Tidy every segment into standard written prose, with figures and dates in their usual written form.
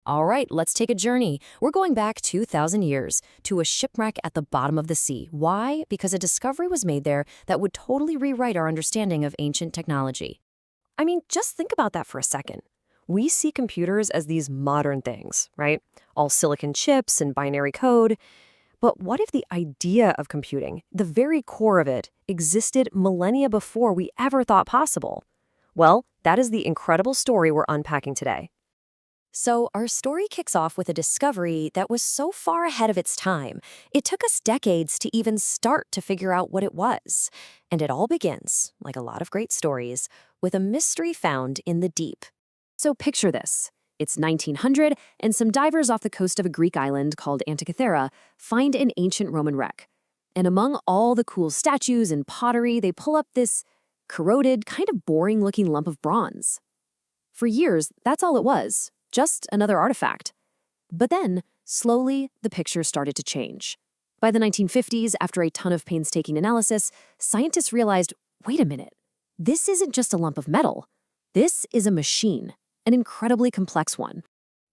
All right, let's take a journey. We're going back 2,000 years to a shipwreck at the bottom of the sea. Why? Because a discovery was made there that would totally rewrite our understanding of ancient technology. I mean, just think about that for a second. We see computers as these modern things, right? All silicon chips and binary code. But what if the idea of computing, the very core of it, existed millennia before we ever thought possible? Well, that is the incredible story we're unpacking today. So, our story kicks off with a discovery that was so far ahead of its time, it took us decades to even start to figure out what it was. And it all begins, like a lot of great stories, with a mystery found in the deep. So, picture this. It's 1900, and some divers off the coast of a Greek island called Antikythera find an ancient Roman wreck. And among all the cool statues and pottery, they pull up this corroded, kind of boring looking lump of bronze. For years, that's all it was, just another artifact. But then, slowly, the picture started to change. By the 1950s, after a ton of painstaking analysis, scientists realized, wait a minute, this isn't just a lump of metal. This is a machine, an incredibly complex one.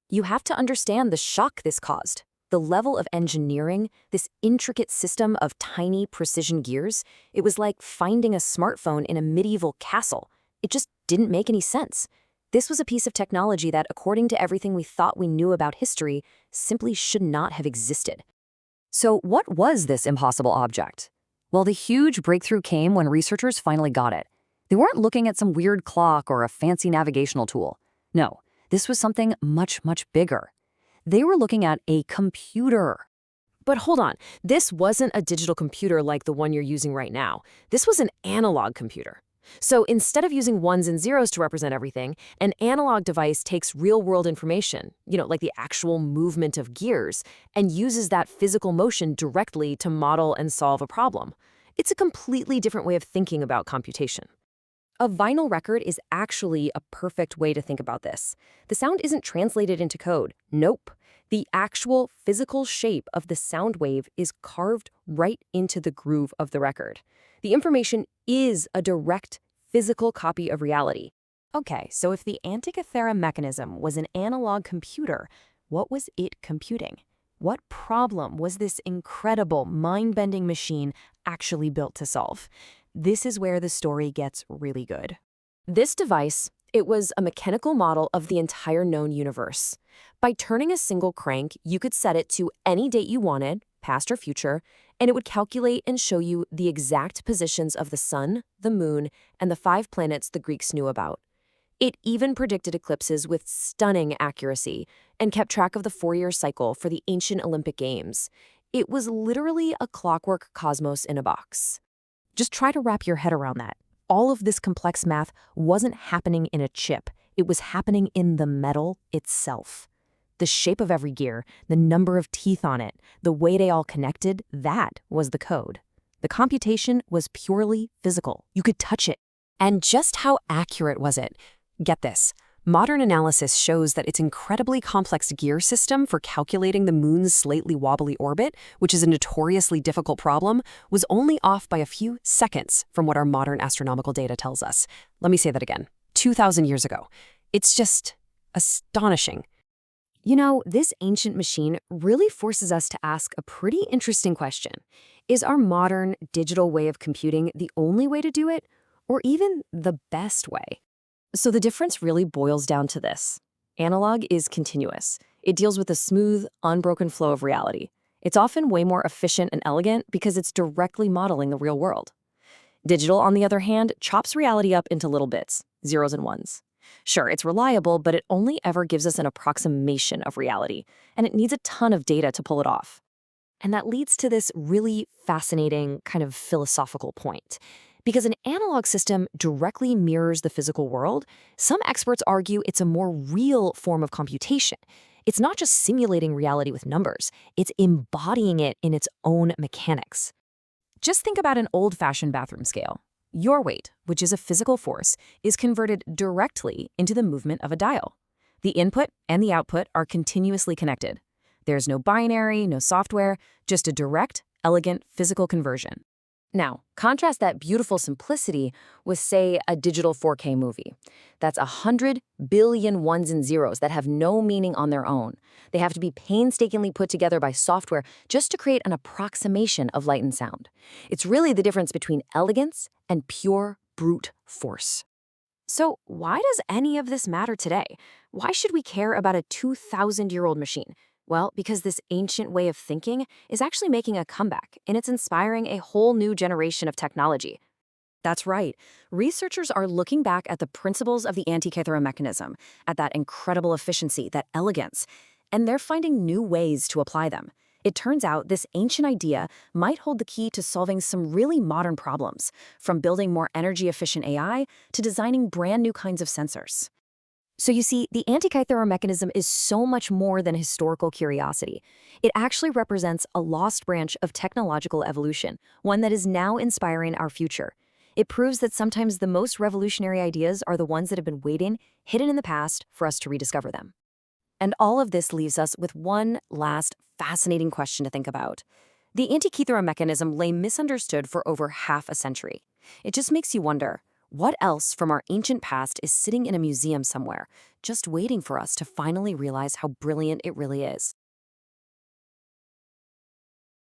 You have to understand the shock this caused. The level of engineering, this intricate system of tiny precision gears, it was like finding a smartphone in a medieval castle. It just didn't make any sense. This was a piece of technology that, according to everything we thought we knew about history, simply should not have existed. So what was this impossible object? Well, the huge breakthrough came when researchers finally got it. They weren't looking at some weird clock or a fancy navigational tool. No, this was something much, much bigger. They were looking at a computer. But hold on, this wasn't a digital computer like the one you're using right now. This was an analog computer. So instead of using ones and zeros to represent everything, an analog device takes real-world information, like the actual movement of gears, and uses that physical motion directly to model and solve a problem. It's a completely different way of thinking about computation. A vinyl record is actually a perfect way to think about this. The sound isn't translated into code. Nope. The actual physical shape of the sound wave is carved right into the groove of the record. The information is a direct physical copy of reality. Okay, so if the Antikythera mechanism was an analog computer, what was it computing? What problem was this incredible, mind-bending machine actually built to solve? This is where the story gets really good. This device, it was a mechanical model of the entire known universe. By turning a single crank, you could set it to any date you wanted, past or future, and it would calculate and show you the exact positions of the sun, the moon, and the 5 planets the Greeks knew about. It even predicted eclipses with stunning accuracy and kept track of the 4-year cycle for the ancient Olympic Games. It was literally a clockwork cosmos in a box. Just try to wrap your head around that. All of this complex math wasn't happening in a chip. It was happening in the metal itself. The shape of every gear, the number of teeth on it, the way they all connected, that was the code. The computation was purely physical. You could touch it. And just how accurate was it? Get this. Modern analysis shows that its incredibly complex gear system for calculating the moon's slightly wobbly orbit, which is a notoriously difficult problem, was only off by a few seconds from what our modern astronomical data tells us. Let me say that again. 2,000 years ago. It's just astonishing. This ancient machine really forces us to ask a pretty interesting question. Is our modern digital way of computing the only way to do it, or even the best way? So the difference really boils down to this. Analog is continuous. It deals with a smooth, unbroken flow of reality. It's often way more efficient and elegant because it's directly modeling the real world. Digital, on the other hand, chops reality up into little bits, zeros and ones. Sure, it's reliable, but it only ever gives us an approximation of reality, and it needs a ton of data to pull it off. And that leads to this really fascinating kind of philosophical point. Because an analog system directly mirrors the physical world, some experts argue it's a more real form of computation. It's not just simulating reality with numbers, it's embodying it in its own mechanics. Just think about an old-fashioned bathroom scale. Your weight, which is a physical force, is converted directly into the movement of a dial. The input and the output are continuously connected. There's no binary, no software, just a direct, elegant physical conversion. Now, contrast that beautiful simplicity with, say, a digital 4K movie. That's 100 billion ones and zeros that have no meaning on their own. They have to be painstakingly put together by software just to create an approximation of light and sound. It's really the difference between elegance and pure brute force. So, why does any of this matter today? Why should we care about a 2,000-year-old machine? Well, because this ancient way of thinking is actually making a comeback, and it's inspiring a whole new generation of technology. That's right. Researchers are looking back at the principles of the Antikythera mechanism, at that incredible efficiency, that elegance, and they're finding new ways to apply them. It turns out this ancient idea might hold the key to solving some really modern problems, from building more energy-efficient AI to designing brand new kinds of sensors. So you see, the Antikythera mechanism is so much more than a historical curiosity. It actually represents a lost branch of technological evolution, one that is now inspiring our future. It proves that sometimes the most revolutionary ideas are the ones that have been waiting, hidden in the past, for us to rediscover them. And all of this leaves us with one last fascinating question to think about. The Antikythera mechanism lay misunderstood for over half a century. It just makes you wonder, what else from our ancient past is sitting in a museum somewhere, just waiting for us to finally realize how brilliant it really is?